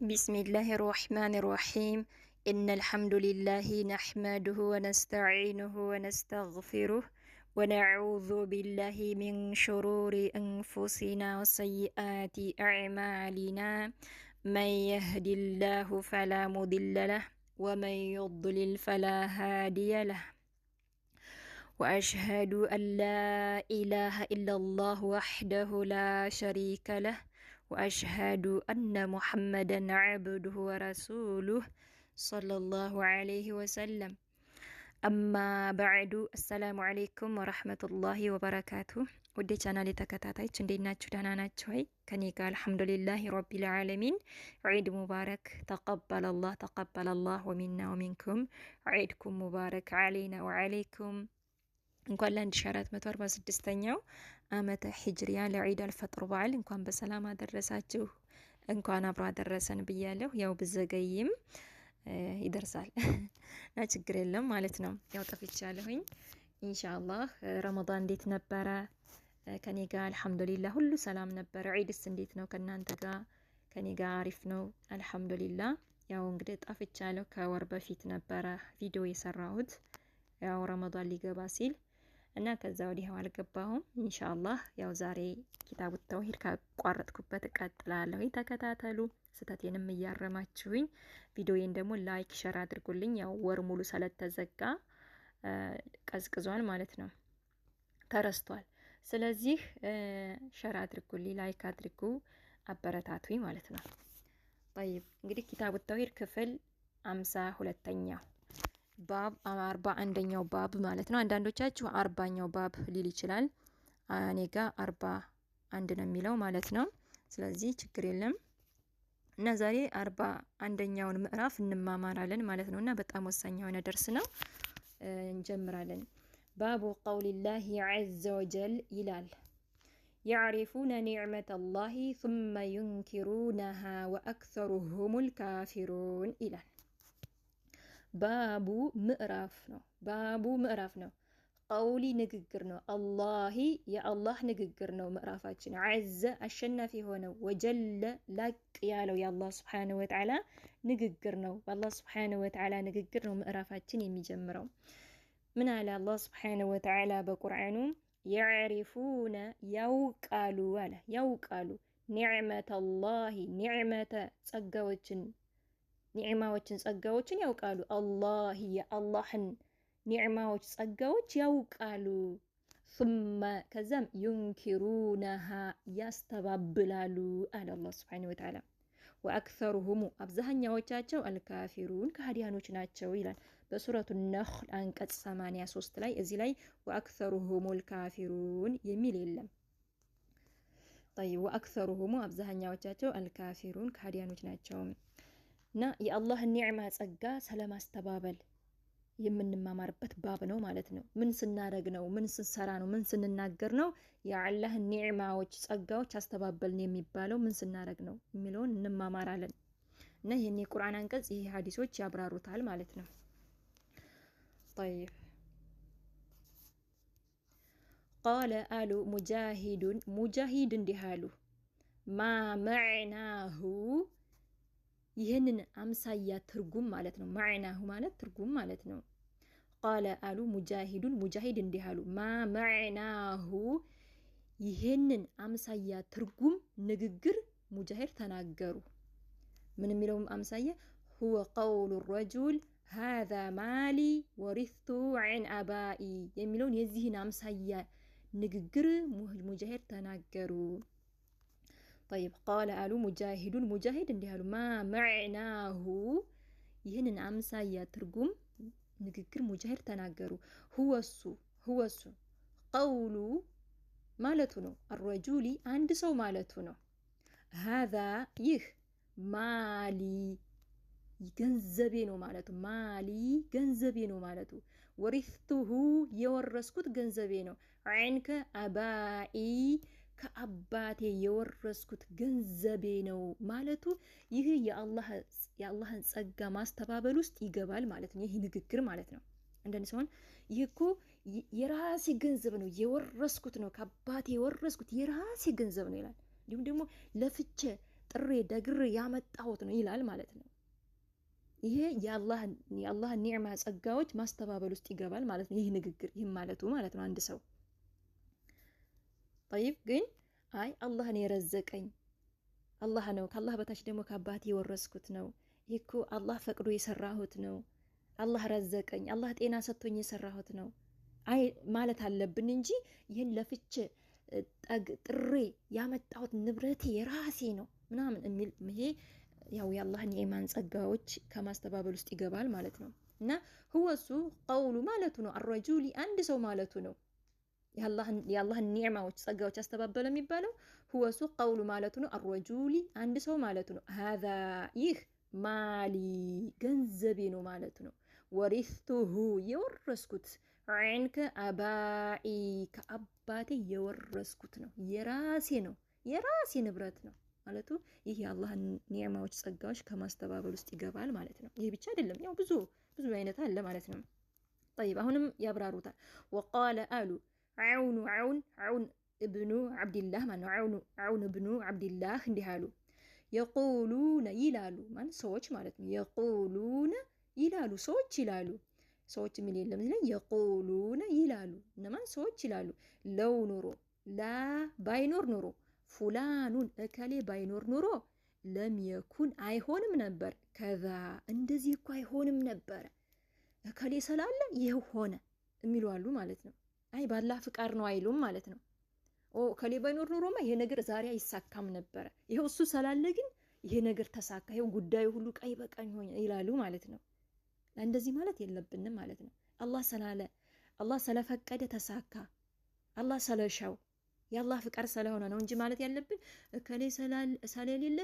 بسم الله الرحمن الرحيم إن الحمد لله نحمده ونستعينه ونستغفره ونعوذ بالله من شرور أنفسنا وسيئات أعمالنا من يهد الله فلا مضل له ومن يضلل فلا هادي له وأشهد أن لا إله إلا الله وحده لا شريك له وأشهد أن محمدا عبده ورسوله صلى الله عليه وسلم أما بعد السلام عليكم ورحمة الله وبركاته ودي ቻናሌ ተከታታዮች እንዴት ናችሁ? ደህና ናችሁ ወይ? ከኔ ጋር አልሐምዱሊላህ ረቢል ዓለሚን ዒድ ሙባረክ ተቀበለ አላህ ወሚና ወሚንኩም ዒድኩም ሙባረክ ዓለይና ወዓለይኩም እንኳን ለ1446ኛው ዓመተ ሂጅሪያ ለዒድ አልፈጥር በዓል እንኳን በሰላም አደረሳችሁ። እንኳን አብሮ አደረሰን ብያለሁ። ያው ብዘገይም ይደርሳል እና ችግር የለም ማለት ነው። ያው ጠፍቻለሁኝ። ኢንሻአላህ ረመዳን እንዴት ነበረ? ከኔ ጋር አልሐምዱሊላህ ሁሉ ሰላም ነበረ። ዒድስ እንዴት ነው ከናንተ ጋር? ከኔ ጋር አሪፍ ነው አልሐምዱሊላህ። ያው እንግዲህ ጠፍቻለሁ። ከወር በፊት ነበረ ቪዲዮ የሰራሁት ያው ረመዳን ሊገባ ሲል እና ከዛ ወዲህ አልገባሁም። ኢንሻአላህ ያው ዛሬ ኪታቡ ተውሂድ ካቋረጥኩበት እቀጥላለሁ። ተከታተሉ፣ ስተቴንም እያረማችሁኝ ቪዲዮዬን ደግሞ ላይክ ሼር አድርጉልኝ። ያው ወር ሙሉ ስለተዘጋ ቀዝቅዟል ማለት ነው፣ ተረስቷል። ስለዚህ ሼር አድርጉልኝ፣ ላይክ አድርጉ፣ አበረታቱኝ ማለት ነው። طيب እንግዲህ ኪታቡ ተውሂድ ክፍል 52ኛው ባብ 41ኛው ባብ ማለት ነው። አንዳንዶቻችሁ 40ኛው ባብ ሊል ይችላል። እኔ ጋር 41 ነው የሚለው ማለት ነው። ስለዚህ ችግር የለም እና ዛሬ 41ኛውን ምዕራፍ እንማማራለን ማለት ነው። እና በጣም ወሳኝ የሆነ ደርስ ነው። እንጀምራለን። ባቡ ቀውሊላሂ ዐዘ ወጀል ይላል يعرفون نعمة الله ثم ينكرونها وأكثرهم الكافرون ይላል። ባቡ ምዕራፍ ነው። ቀውሊ ንግግር ነው። አላሂ የአላህ ንግግር ነው። ምዕራፋችን ዐዘ አሸናፊ የሆነው ወጀለ ላቅ ያለው የአላህ ስብሓነሁ ወተዓላ ንግግር ነው። በአላህ ስብሓነሁ ወተዓላ ንግግር ነው ምዕራፋችን የሚጀምረው። ምን አለ አላህ ስብሓነሁ ወተዓላ በቁርአኑ? የዕሪፉነ ያውቃሉ አለ። ያውቃሉ ኒዕመተላሂ ኒዕመተ ጸጋዎችን ያውቃሉ። አላህ የአላህን ኒዕማዎች ጸጋዎች ያውቃሉ። ثم ከዛም ዩንኪሩነሃ ያስተባብላሉ አለ አላህ ሱብሓነሁ ወተዓላ። ወአክሰሩሁም አብዛኛዎቻቸው አልካፊሩን ከሃዲያኖች ናቸው ይላል በሱረቱ ነኽል አንቀጽ 83 ላይ። እዚህ ላይ ወአክሰሩሁም አልካፊሩን የሚል የለም። طيب ወአክሰሩሁም አብዛኛዎቻቸው አልካፊሩን ከሃዲያኖች ናቸው። እና የአላህን ኒዕማ ጸጋ ስለማስተባበል የምንማማርበት ባብ ነው ማለት ነው። ምን ስናደርግ ነው? ምን ስንሰራ ነው? ምን ስንናገር ነው የአላህን ኒዕማዎች ጸጋዎች አስተባበልን የሚባለው? ምን ስናደርግ ነው የሚለውን እንማማራለን። እና ይሄን የቁርአን አንቀጽ ይሄ ሐዲሶች ያብራሩታል ማለት ነው። طيب قال አሉ ሙጃሂድ እንዲህ አሉ ማ መዕናሁ ይህንን አምሳያ ትርጉም ማለት ነው። ማዕናሁ ማለት ትርጉም ማለት ነው። ቃለ አሉ ሙጃሂድ እንዲህ አሉ ማ ማዕናሁ ይህንን አምሳያ ትርጉም ንግግር ሙጃሂድ ተናገሩ። ምን የሚለው አምሳያ? ሁወ ቀውሉ ረጁል ሃዛ ማሊ ወሪስቱ ዐን አባኢ የሚለውን የዚህን አምሳያ ንግግር ሙጃሂድ ተናገሩ። طيب قال አሉ ሙጃሂድ እንዲህ አሉ ማ መዕናሁ ይህንን አምሳያ ትርጉም ንግግር ሙጃሂድ ተናገሩ። ሁወሱ ቀውሉ ማለቱ ነው። አረጁሊ አንድ ሰው ማለቱ ነው። ሃዛ ይህ ማሊ ገንዘቤ ነው ማለቱ። ማሊ ገንዘቤ ነው ማለቱ። ወሪስቱሁ የወረስኩት ገንዘቤ ነው። ዐንከ አባኢ ከአባቴ የወረስኩት ገንዘቤ ነው ማለቱ። ይህ የአላህን ጸጋ ማስተባበል ውስጥ ይገባል ማለት ነው። ይህ ንግግር ማለት ነው። እንደዚህ ሲሆን ይህ እኮ የራሴ ገንዘብ ነው የወረስኩት ነው ከአባቴ የወረስኩት የራሴ ገንዘብ ነው ይላል። እንዲሁም ደግሞ ለፍቼ ጥሬ ደግሬ ያመጣሁት ነው ይላል ማለት ነው። ይሄ የአላህ ኒዕማ ጸጋዎች ማስተባበል ውስጥ ይገባል ማለት ነው። ይህ ንግግር ይህም ማለቱ ማለት ነው አንድ ሰው طيب ግን አይ አላህን የረዘቀኝ አላህ ነው፣ ከአላህ በታች ደግሞ ከአባቴ የወረስኩት ነው፣ ይህ እኮ አላህ ፈቅዶ የሰራሁት ነው፣ አላህ ረዘቀኝ፣ አላህ ጤና ሰጥቶኝ የሰራሁት ነው አይ ማለት አለብን እንጂ ይህን ለፍቼ ጥሬ ያመጣሁት ንብረቴ የራሴ ነው ምናምን የሚል ይሄ ያው የአላህ ኒዕማን ጸጋዎች ከማስተባበል ውስጥ ይገባል ማለት ነው። እና ሁወሱ ቀውሉ ማለቱ ነው አረጁሊ አንድ ሰው ማለቱ ነው። የአላህን ኒዕማዎች ጸጋዎች አስተባበለ የሚባለው ሁወሱ ቀውሉ ማለቱ ነው። አረጁሊ አንድ ሰው ማለቱ ነው። ሀዛ ይህ ማሊ ገንዘቤ ነው ማለቱ ነው። ወሪስቱሁ የወረስኩት ዐንከ አባኢ ከአባቴ የወረስኩት ነው፣ የራሴ ነው፣ የራሴ ንብረት ነው ማለቱ ይህ የአላህን ኒዕማዎች ጸጋዎች ከማስተባበል ውስጥ ይገባል ማለት ነው። ይህ ብቻ አይደለም፣ ያው ብዙ አይነት አለ ማለት ነው። طيب አሁንም ያብራሩታል። ወቃለ አሉ ዐውን እብኑ ዓብድላህ ማለት ነው። ዐውን እብኑ ዓብድላህ እንዲህ አሉ። የቁሉነ ይላሉ ማን ሰዎች ማለት ነው። የቁሉነ ይላሉ ሰዎች ይላሉ። ሰዎች የሚል የለም እዚህ ላይ የቁሉነ ይላሉ እነማን ሰዎች ይላሉ። ለው ኑሮ ላ ባይኖር ኑሮ ፉላኑን እከሌ ባይኖር ኑሮ ለም የኩን አይሆንም ነበር። ከዛ እንደዚህ እኮ አይሆንም ነበረ እከሌ ስላለ ይህ ሆነ የሚሉ አሉ ማለት ነው። አይ ባላህ ፍቃድ ነው አይሉም ማለት ነው። እከሌ ባይኖር ኑሮማ ይሄ ነገር ዛሬ አይሳካም ነበረ፣ ይሄው እሱ ስላለ ግን ይሄ ነገር ተሳካ፣ ይሄው ጉዳዩ ሁሉ ቀይ በቀኝ ሆነ ይላሉ ማለት ነው። እንደዚህ ማለት የለብንም ማለት ነው። አላህ ስላለ አላህ ስለፈቀደ ተሳካ፣ አላህ ስለሻው የአላህ ፍቃድ ስለሆነ ነው እንጂ ማለት ያለብን እከሌ ስለሌለ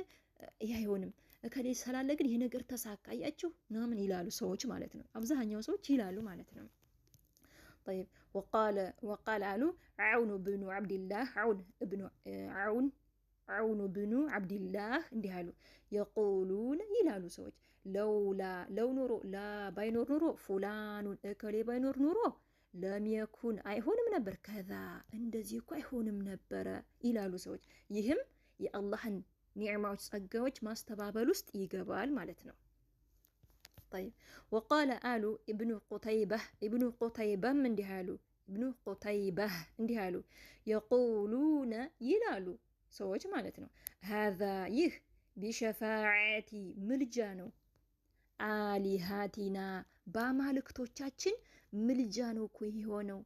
ይህ አይሆንም፣ እከሌ ስላለ ግን ይሄ ነገር ተሳካ ያያችሁ ምናምን ይላሉ ሰዎች ማለት ነው። አብዛኛው ሰዎች ይላሉ ማለት ነው። طيب وقال አሉ ዐውን ብኑ ዓብድላህ ዐውን ብኑ ዓብድላህ እንዲህ አሉ። የቁሉነ ይላሉ ሰዎች ለው ኑሮ ላ ባይኖር ኑሮ ፉላኑን እከሌ ባይኖር ኑሮ ለም የኩን አይሆንም ነበር፣ ከዛ እንደዚህ እኮ አይሆንም ነበረ ይላሉ ሰዎች። ይህም የአላህን ኒዕማዎች ጸጋዎች ማስተባበል ውስጥ ይገባል ማለት ነው። طيب وقال አሉ ኢብኑ ቁተይበህ እንዲህ አሉ። የቁሉነ ይላሉ ሰዎች ማለት ነው። ሀዛ ይህ ቢሸፋዓቲ ምልጃ ነው። አሊሃቲና በአማልክቶቻችን ምልጃ ነው እኮ የሆነው፣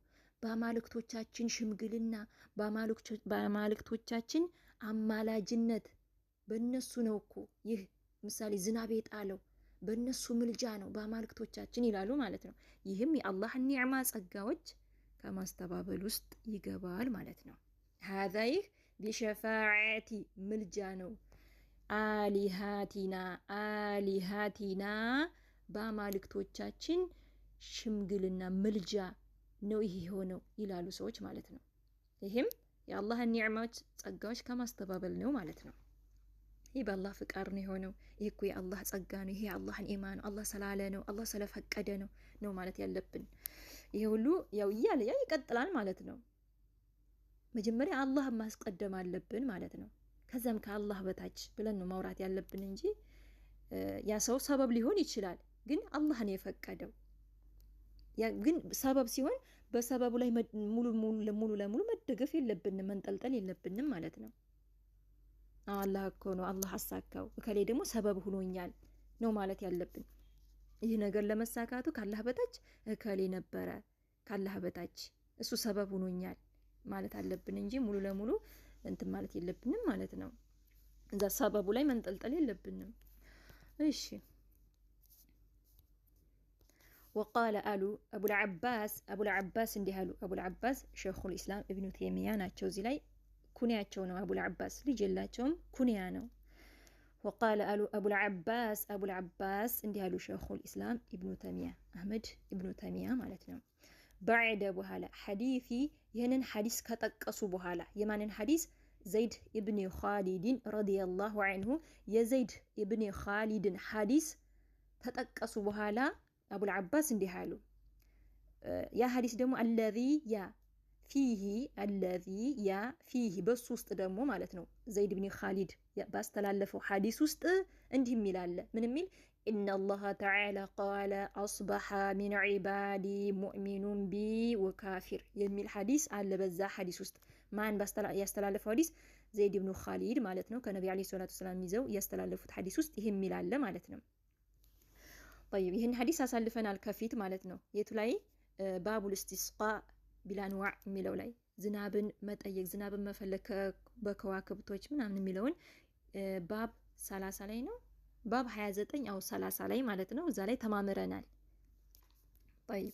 በአማልክቶቻችን ሽምግልና፣ በአማልክቶቻችን አማላጅነት በእነሱ ነው እኮ ይህ ምሳሌ ዝናብ የጣለው በእነሱ ምልጃ ነው በአማልክቶቻችን ይላሉ ማለት ነው። ይህም የአላህ ኒዕማ ጸጋዎች ከማስተባበል ውስጥ ይገባል ማለት ነው። ሀዛ ይህ ቢሸፋዓቲ ምልጃ ነው። አሊሃቲና በአማልክቶቻችን ሽምግልና ምልጃ ነው ይህ የሆነው ይላሉ ሰዎች ማለት ነው። ይህም የአላህን ኒዕማዎች ጸጋዎች ከማስተባበል ነው ማለት ነው። ይህ በአላህ ፍቃድ ነው የሆነው። ይህ እኮ የአላህ ጸጋ ነው፣ ይሄ የአላህን ኒዕማ ነው፣ አላህ ስላለ ነው፣ አላህ ስለፈቀደ ነው ማለት ያለብን። ይሄ ሁሉ ያው እያለ ይቀጥላል ማለት ነው። መጀመሪያ አላህ ማስቀደም አለብን ማለት ነው። ከዛም ከአላህ በታች ብለን ነው ማውራት ያለብን እንጂ ያ ሰው ሰበብ ሊሆን ይችላል፣ ግን አላህ ነው የፈቀደው። ግን ሰበብ ሲሆን በሰበቡ ላይ ሙሉ ለሙሉ መደገፍ የለብንም፣ መንጠልጠል የለብንም ማለት ነው። አላህ እኮ ነው አላህ አሳካው፣ እከሌ ደግሞ ሰበብ ሆኖኛል ነው ማለት ያለብን። ይህ ነገር ለመሳካቱ ካላህ በታች እከሌ ነበረ፣ ካላህ በታች እሱ ሰበብ ሆኖኛል ማለት አለብን እንጂ ሙሉ ለሙሉ እንትን ማለት የለብንም ማለት ነው። እዛ ሰበቡ ላይ መንጠልጠል የለብንም። እሺ ወቃለ አሉ አቡልዓባስ እንዲህ አሉ። አቡልዓባስ ሸይኹል ኢስላም ኢብኑ ተይሚያ ናቸው። እዚህ ላይ ኩንያቸው ነው። አቡልዓባስ ልጅ የላቸውም፣ ኩንያ ነው። ወቃለ አሉ አቡልዓባስ እንዲህ አሉ። ሸይኹል ኢስላም ኢብኑ ተይሚያ አህመድ ኢብኑ ተይሚያ ማለት ነው። በዕደ በኋላ ሐዲሲ ይህንን ሐዲስ ከጠቀሱ በኋላ የማንን ሐዲስ? ዘይድ ኢብኒ ኻሊድን ረዲየላሁ ዐንሁ የዘይድ ኢብኒ ኻሊድን ሐዲስ ተጠቀሱ በኋላ አቡልዓባስ እንዲህ አሉ። ያ ሐዲስ ደግሞ አለዚ ያ ፊሂ አለዚ ያ ፊሂ በሱ ውስጥ ደግሞ ማለት ነው ዘይድ ብን ኻሊድ ባስተላለፈው ሐዲስ ውስጥ እንዲህ የሚል አለ። ምን የሚል? ኢነላሃ ተዓላ ቃለ አስበሐ ሚን ዒባዲ ሙእሚኑን ቢ ወካፊር የሚል ሐዲስ አለ። በዛ ሐዲስ ውስጥ ማን ያስተላለፈው ሐዲስ? ዘይድ ብን ኻሊድ ማለት ነው። ከነቢ ዓለይሂ ሰላቱ ወሰላም ይዘው ያስተላለፉት ሐዲስ ውስጥ ይሄ የሚል አለ ማለት ነው። ጠይብ ይህን ሐዲስ አሳልፈናል ከፊት ማለት ነው። የቱ ላይ? ባቡል እስቲስቃ ቢልአንዋዕ የሚለው ላይ ዝናብን መጠየቅ ዝናብን መፈለግ በከዋክብቶች ምናምን የሚለውን ባብ 30 ላይ ነው። ባብ 29 አው 30 ላይ ማለት ነው። እዛ ላይ ተማምረናል። طيب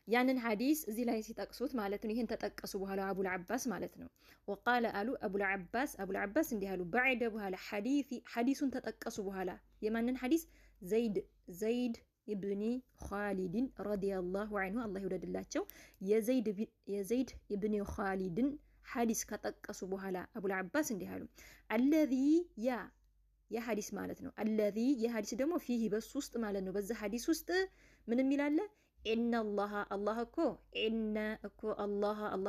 ያንን ሐዲስ እዚህ ላይ ሲጠቅሱት ማለት ነው። ይሄን ተጠቀሱ በኋላ አቡል አባስ ማለት ነው። وقال አሉ አቡል አባስ እንዲህ አሉ። بعد በኋላ ሐዲሱን ተጠቀሱ በኋላ የማንን ሐዲስ? ዘይድ ኢብኒ ኻሊድን ረዲየላሁ ዐንሁ አላህ ይወደድላቸው። የዘይድ ኢብኒ ኻሊድን ሐዲስ ከጠቀሱ በኋላ አቡል አባስ እንዲህ አሉ። አለዚ ያ ሐዲስ ማለት ነው። አለዚ የሐዲስ ደግሞ ፊሂ በሱ ውስጥ ማለት ነው። በዛ ሐዲስ ውስጥ ምን የሚላለ? ኢነላህ አላህ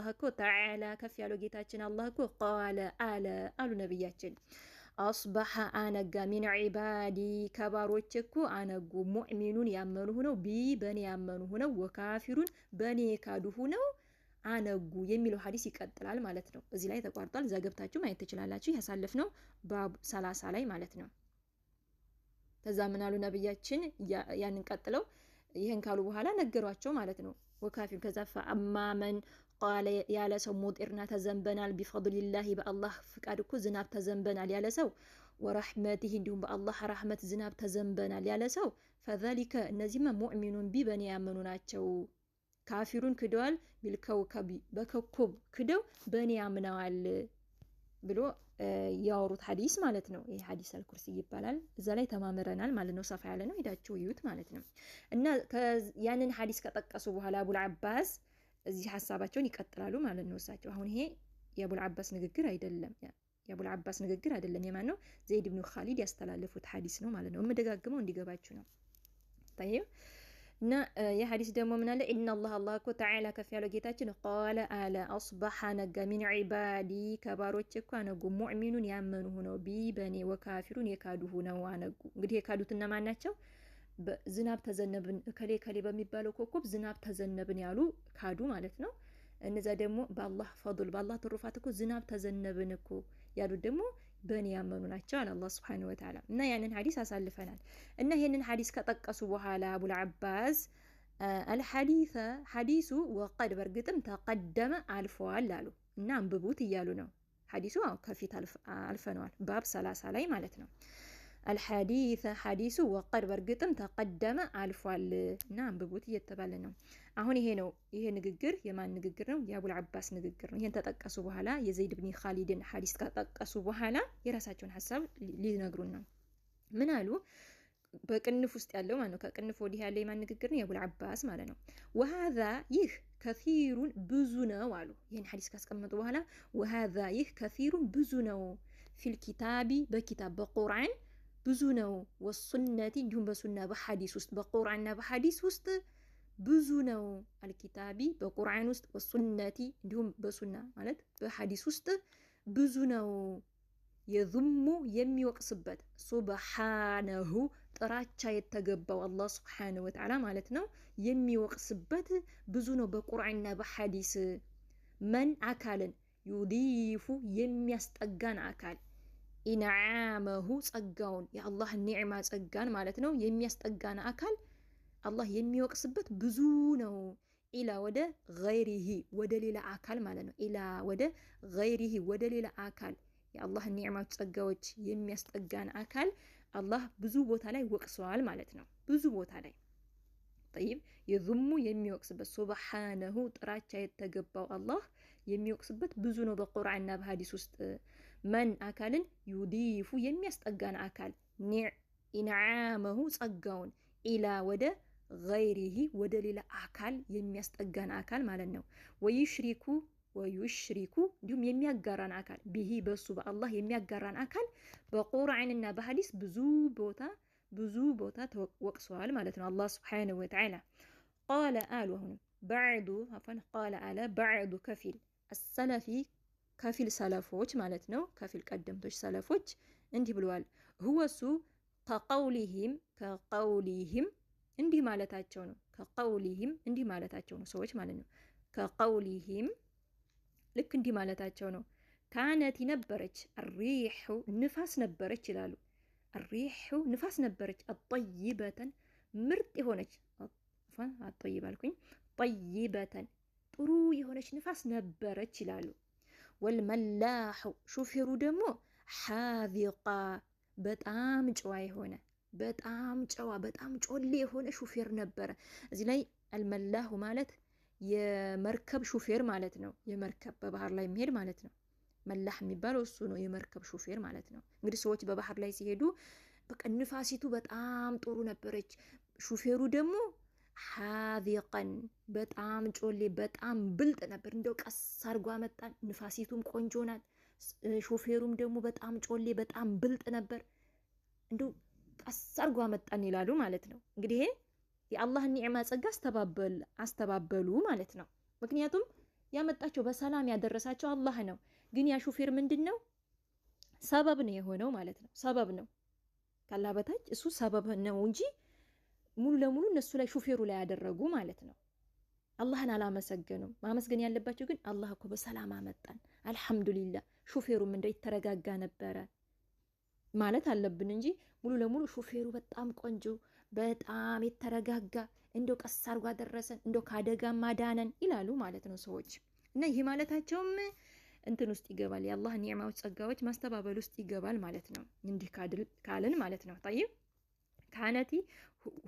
እኮ ተዓላ ከፍ ያለው ጌታችን አላህ እኮ ቃለ አሉ ነብያችን አስበሐ አነጋ ሚን ዒባዲ ከባሮች እኮ አነጉ ሙእሚኑን ያመኑ ሆነው በኔ ያመኑ ሆነው ወካፊሩን በኔ የካዱ ሆነው አነጉ የሚለው ሐዲስ ይቀጥላል ማለት ነው። እዚህ ላይ ተቋርጧል። እዛ ገብታችሁ ማየት ትችላላችሁ። ያሳለፍነው ባብ 30 ላይ ማለት ነው። ከዛ ምን አሉ ነብያችን? ያንን ቀጥለው ይሄን ካሉ በኋላ ነገሯቸው ማለት ነው። ወካፊር ከዛ ፈአማመን ቃለ ያለ ሰው ሙጢርና ተዘንበናል ቢፈድሊላሂ በአላህ ፍቃድ እኮ ዝናብ ተዘንበናል ያለ ሰው ወራህመቲሂ እንዲሁም በአላህ ረህመት ዝናብ ተዘንበናል ያለ ሰው ፈዛሊከ እነዚህማ ሙእሚኑን ቢ በኔ ያመኑ ናቸው። ካፊሩን ክደዋል ቢልከውከቢ በከኮብ ክደው በኔ ያምነዋል ብሎ ያወሩት ሐዲስ ማለት ነው። ይሄ ሐዲስ አልኩርሲ ይባላል። እዛ ላይ ተማምረናል ማለት ነው። ሰፋ ያለ ነው። ሄዳችሁ ይዩት ማለት ነው። እና ያንን ሐዲስ ከጠቀሱ በኋላ አቡል አባስ እዚህ ሐሳባቸውን ይቀጥላሉ ማለት ነው። እሳቸው አሁን ይሄ የአቡል አባስ ንግግር አይደለም። የማን ነው? ዘይድ ብኑ ኻሊድ ያስተላለፉት ሐዲስ ነው ማለት ነው። የምደጋግመው እንዲገባችሁ ነው። طيب እና የሐዲስ ደግሞ ምን አለ? ኢነላህ አላህ እኮ ተዓላ ከፍ ያለው ጌታችን ቃለ አለ አስበሐ ነጋ ሚን ዒባዲ ከባሮች እኮ አነጉ ሙእሚኑን ያመኑ ሆነው በኔ ወካፊሩን የካዱ ሆነው አነጉ። እንግዲህ የካዱት እነማን ናቸው? ዝናብ ተዘነብን ከሌ በሚባለው ኮከብ ዝናብ ተዘነብን ያሉ ካዱ ማለት ነው። እነዛ ደግሞ በአላህ ፈضል በአላህ ትሩፋት እኮ ዝናብ ተዘነብን እኮ ያሉት ደግሞ በኔ ያመኑ ናቸው አለ አላህ Subhanahu Wa Ta'ala። እና ያንን ሐዲስ አሳልፈናል። እና ይሄንን ሐዲስ ከጠቀሱ በኋላ አቡል አባስ ሐዲሱ ወቀድ በርግጥም ተቀደመ አልፈዋል አሉ እና አንብቡት እያሉ ነው። ሐዲሱ ከፊት አልፈነዋል ባብ 30 ላይ ማለት ነው። ሐዲሱ ወቀድ በርግጥም ተቀደመ አልፏል እና አንብቡት እየተባለ ነው። አሁን ይሄ ንግግር የማን ንግግር ነው? የአቡል አባስ ንግግር ነው። ይሄን ተጠቀሱ በኋላ የዘይድ ብን ኻሊድን ሐዲስ ከጠቀሱ በኋላ የራሳቸውን ሐሳብ ሊነግሩን ነው። ምን አሉ? በቅንፍ ውስጥ ያለው ማለት ነው። ከቅንፍ ወዲህ ያለው የማን ንግግር ነው? የአቡል አባስ ማለት ነው። ወሃዛ ይህ ከሲሩን ብዙ ነው አሉ። ይሄን ሐዲስ ካስቀመጡ በኋላ ወሃዛ ይህ ከሲሩን ብዙ ነው ፊል ኪታቢ በኪታብ በቁርአን ብዙ ነው። ወሱነቲ እንዲሁም በሱና በሐዲስ ውስጥ በቁርአንና በሐዲስ ውስጥ ብዙ ነው። አልኪታቢ በቁርአን ውስጥ ወሱነቲ እንዲሁም በሱና ማለት በሐዲስ ውስጥ ብዙ ነው። የዙሙ የሚወቅስበት ሱብሃነሁ ጥራቻ የተገባው አላህ Subhanahu Wa Ta'ala ማለት ነው። የሚወቅስበት ብዙ ነው በቁርአንና በሐዲስ መን አካልን ዩዲፉ የሚያስጠጋን አካል ኢንዓመሁ ጸጋውን የአላህ ኒዕማ ጸጋን ማለት ነው የሚያስጠጋን አካል አላህ የሚወቅስበት ብዙ ነው። ኢላ ወደ ገይሪሂ ወደ ሌላ አካል ማለት ነው። ኢላ ወደ ገይሪሂ ወደ ሌላ አካል የአላህ ኒዕማ ጸጋዎች የሚያስጠጋን አካል አላህ ብዙ ቦታ ላይ ወቅሰዋል ማለት ነው። ብዙ ቦታ ላይ طيب የዙሙ የሚወቅስበት ሱብሃነሁ ጥራቻ የተገባው አላህ የሚወቅስበት ብዙ ነው በቁርአንና በሐዲስ ውስጥ መን አካልን ዩዲፉ የሚያስጠጋን አካል ኢንዓመሁ ጸጋውን ኢላ ወደ ገይሪሂ ወደ ሌላ አካል የሚያስጠጋን አካል ማለት ነው። ወዩሽሪኩ እንዲሁም የሚያጋራን አካል ቢሂ በሱ በአላህ የሚያጋራን አካል በቁርአንና በሐዲስ ብዙ ቦታ ተወቅሰዋል ማለት ነው። አላህ Subhanahu Wa Ta'ala ቃለ አሉ አሁንም ባዕዱ አፈን ቃለ አለ ባዕዱ ከፊል አሰለፊ ከፊል ሰለፎች ማለት ነው። ከፊል ቀደምቶች ሰለፎች እንዲህ ብለዋል። ሁወሱ ከቀውሊሂም እንዲህ ማለታቸው ነው። ከቀውሊሂም እንዲህ ማለታቸው ነው ሰዎች ማለት ነው። ከቀውሊሂም ልክ እንዲህ ማለታቸው ነው። ካነቲ ነበረች አሪሑ ንፋስ ነበረች ይላሉ። አሪሑ ንፋስ ነበረች አጠይበተን ምርጥ የሆነች አጠይብ አልኩኝ። ጠይበተን ጥሩ የሆነች ንፋስ ነበረች ይላሉ። ወልመላሑ ሹፌሩ ደግሞ ሓዚቃ በጣም ጨዋ የሆነ በጣም ጨዋ በጣም ጮሌ የሆነ ሹፌር ነበረ። እዚህ ላይ አልመላሁ ማለት የመርከብ ሹፌር ማለት ነው። የመርከብ በባህር ላይ የሚሄድ ማለት ነው። መላህ የሚባለው እሱ ነው፣ የመርከብ ሹፌር ማለት ነው። እንግዲህ ሰዎች በባህር ላይ ሲሄዱ በቃ ንፋሲቱ በጣም ጥሩ ነበረች። ሹፌሩ ደግሞ ሓዚቀን በጣም ጮሌ በጣም ብልጥ ነበር። እንደው ቀስ አድርጎ አመጣን። ንፋሲቱም ቆንጆ ናት። ሾፌሩም ደግሞ በጣም ጮሌ በጣም ብልጥ ነበር። እንደው ቀስ አድርጎ አመጣን ይላሉ ማለት ነው። እንግዲህ የአላህን ኒዕማ ጸጋ አስተባበሉ ማለት ነው። ምክንያቱም ያመጣቸው በሰላም ያደረሳቸው አላህ ነው። ግን ያ ሾፌር ምንድን ነው? ሰበብ ነው የሆነው ማለት ነው። ሰበብ ነው ካላህ በታች እሱ ሰበብ ነው እንጂ ሙሉ ለሙሉ እነሱ ላይ ሾፌሩ ላይ ያደረጉ ማለት ነው። አላህን አላመሰገኑም። ማመስገን ያለባቸው ግን አላህ እኮ በሰላም አመጣን አልሐምዱሊላህ፣ ሾፌሩም እንደው የተረጋጋ ነበረ ማለት አለብን እንጂ ሙሉ ለሙሉ ሾፌሩ በጣም ቆንጆ በጣም የተረጋጋ እንደው ቀስ አድርጎ አደረሰን እንደው ከአደጋ ማዳነን ይላሉ ማለት ነው ሰዎች። እና ይሄ ማለታቸውም እንትን ውስጥ ይገባል፣ የአላህ ኒዕማዎች ጸጋዎች ማስተባበል ውስጥ ይገባል ማለት ነው። እንዲህ ካልን ማለት ነው። ጠይብ ካነቲ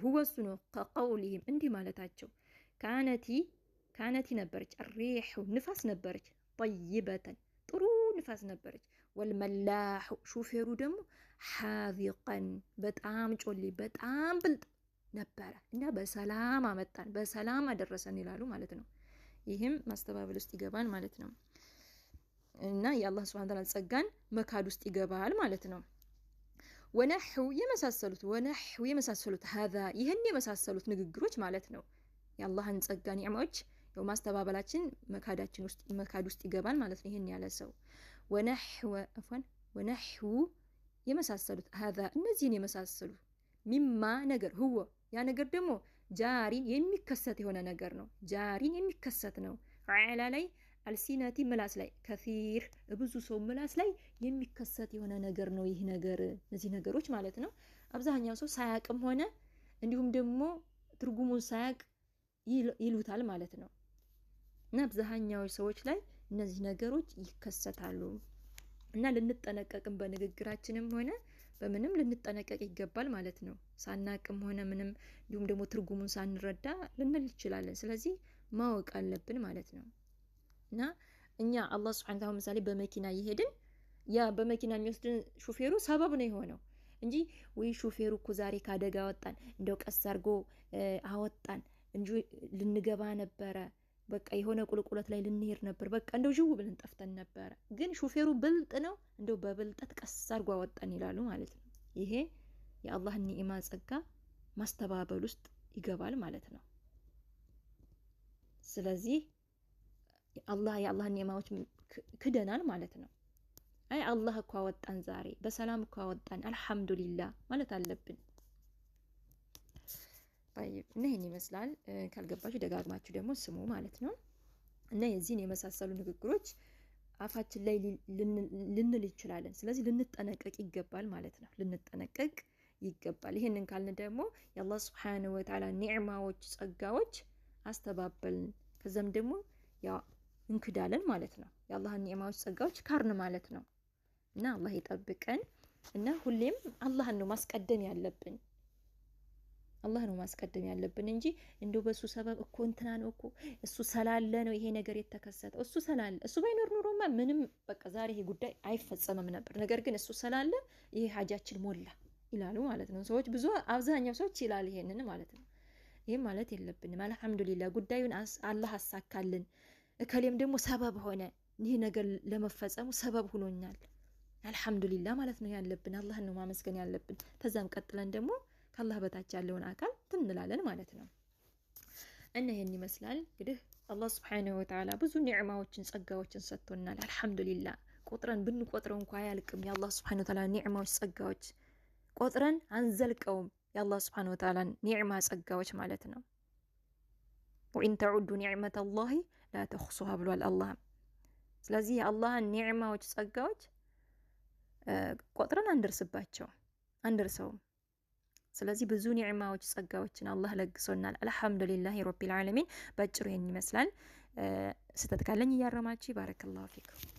ሁወሱ ነው ከቀውሊሂም እንዲህ ማለታቸው ካነቲ ነበረች አሪሑ ንፋስ ነበረች ጠይበተን ጥሩ ንፋስ ነበረች። ወልመላሑ ሹፌሩ ደግሞ ሓዚቀን በጣም ጮሌ በጣም ብልጥ ነበረ እና በሰላም አመጣን በሰላም አደረሰን ይላሉ ማለት ነው። ይህም ማስተባበል ውስጥ ይገባል ማለት ነው። እና የአላህ ሱብሓነሁ ወተዓላ ጸጋን መካድ ውስጥ ይገባል ማለት ነው። ወነሕው የመሳሰሉት ሀዛ ይህን የመሳሰሉት ንግግሮች ማለት ነው። የአላህን ጸጋ ኒዕማዎች ያው ማስተባበላችን መካድ ውስጥ ይገባል ማለት ነው። ይህን ያለ ሰው ወነሕው የመሳሰሉት ሀዛ እነዚህን የመሳሰሉ ሚማ ነገር ህወ ያ ነገር ደግሞ ጃሪን የሚከሰት የሆነ ነገር ነው። ጃሪን የሚከሰት ነው። ዐላ ላይ አልሲነቲ ምላስ ላይ ከፊር ብዙ ሰው ምላስ ላይ የሚከሰት የሆነ ነገር ነው። ይህ ነገር እነዚህ ነገሮች ማለት ነው አብዛኛው ሰው ሳያቅም ሆነ እንዲሁም ደግሞ ትርጉሙን ሳያቅ ይሉታል ማለት ነው። እና አብዛኛው ሰዎች ላይ እነዚህ ነገሮች ይከሰታሉ እና ልንጠነቀቅም በንግግራችንም ሆነ በምንም ልንጠነቀቅ ይገባል ማለት ነው። ሳናቅም ሆነ ምንም እንዲሁም ደግሞ ትርጉሙን ሳንረዳ ልንል እንችላለን። ስለዚህ ማወቅ አለብን ማለት ነው። እና እኛ አላህ ሱብሓነሁ ወተዓላ ምሳሌ በመኪና እየሄድን ያ በመኪና የሚወስድን ሹፌሩ ሰበብ ነው የሆነው እንጂ ወይ ሹፌሩ እኮ ዛሬ ካደጋ አወጣን እንደው ቀስ አድርጎ አወጣን እንጂ ልንገባ ነበረ፣ በቃ የሆነ ቁልቁለት ላይ ልንሄድ ነበር፣ በቃ እንደው ዥው ብለን ጠፍተን ነበረ። ግን ሹፌሩ ብልጥ ነው፣ እንደው በብልጠት ቀስ አድርጎ አወጣን ይላሉ ማለት ነው። ይሄ የአላህን ኒዕማ ጸጋ ማስተባበል ውስጥ ይገባል ማለት ነው። ስለዚህ የአላህን ኒዕማዎች ክደናል ማለት ነው። አይ አላህ እኮ አወጣን ዛሬ በሰላም እኮ አወጣን አልሐምዱሊላህ ማለት አለብን። እና ይህን ይመስላል። ካልገባችሁ ደጋግማችሁ ደግሞ ስሙ ማለት ነው። እና የዚህን የመሳሰሉ ንግግሮች አፋችን ላይ ልንል እንችላለን። ስለዚህ ልንጠነቀቅ ይገባል ማለት ነው። ልንጠነቀቅ ይገባል። ይህንን ካልን ደግሞ የአላህ ሱብሓነሁ ወተዓላ ኒዕማዎች ጸጋዎች አስተባበልን፣ ከዛም ደግሞ ያው እንክዳለን ማለት ነው። የአላህን ኒዕማዎች ጸጋዎች ካርን ማለት ነው። እና አላህ ይጠብቀን። እና ሁሌም አላህን ነው ማስቀደም ያለብን። አላህ ነው ማስቀደም ያለብን እንጂ እንደው በሱ ሰበብ እኮ እንትና ነው እኮ እሱ ስላለ ነው ይሄ ነገር የተከሰተው። እሱ ስላለ እሱ ባይኖር ኑሮማ ምንም በቃ ዛሬ ይሄ ጉዳይ አይፈጸምም ነበር። ነገር ግን እሱ ስላለ ይሄ ሀጃችን ሞላ ይላሉ ማለት ነው ሰዎች። አብዛኛው ሰዎች ይላል ይሄንን ማለት ነው። ይሄም ማለት የለብንም። አልሐምዱሊላህ ጉዳዩን አላህ አሳካልን፣ እከሌም ደግሞ ሰበብ ሆነ፣ ይህ ነገር ለመፈጸሙ ሰበብ ሆኖኛል፣ አልሐምዱሊላህ ማለት ነው ያለብን። አላህን ነው ማመስገን ያለብን። ከዛም ቀጥለን ደግሞ ከአላህ በታች ያለውን አካል ትንላለን ማለት ነው። እና ይሄን ይመስላል እንግዲህ አላህ Subhanahu Wa Ta'ala ብዙ ኒዕማዎችን ጸጋዎችን ሰጥቶናል። አልሐምዱሊላህ ቆጥረን ብንቆጥረው እንኳን አያልቅም የአላህ Subhanahu Wa Ta'ala ኒዕማዎች ጸጋዎች ቆጥረን አንዘልቀውም። የአላህ Subhanahu Wa Ta'ala ኒዕማ ጸጋዎች ማለት ነው። ወኢን ተዑዱ ኒዕመተላሂ ላ ተኽሱሃ ብሏል አላህ። ስለዚህ የአላህን ኒዕማዎች ጸጋዎች ቆጥረን አንደርሰውም። ስለዚህ ብዙ ኒዕማዎች ጸጋዎችን አላህ ለግሶናል። አልሐምዱሊላህ ረቢል ዓለሚን። በአጭሩ ይሄን ይመስላል። ስህተት ካለኝ እያረማችሁ ባረከላሁ ፊኩም።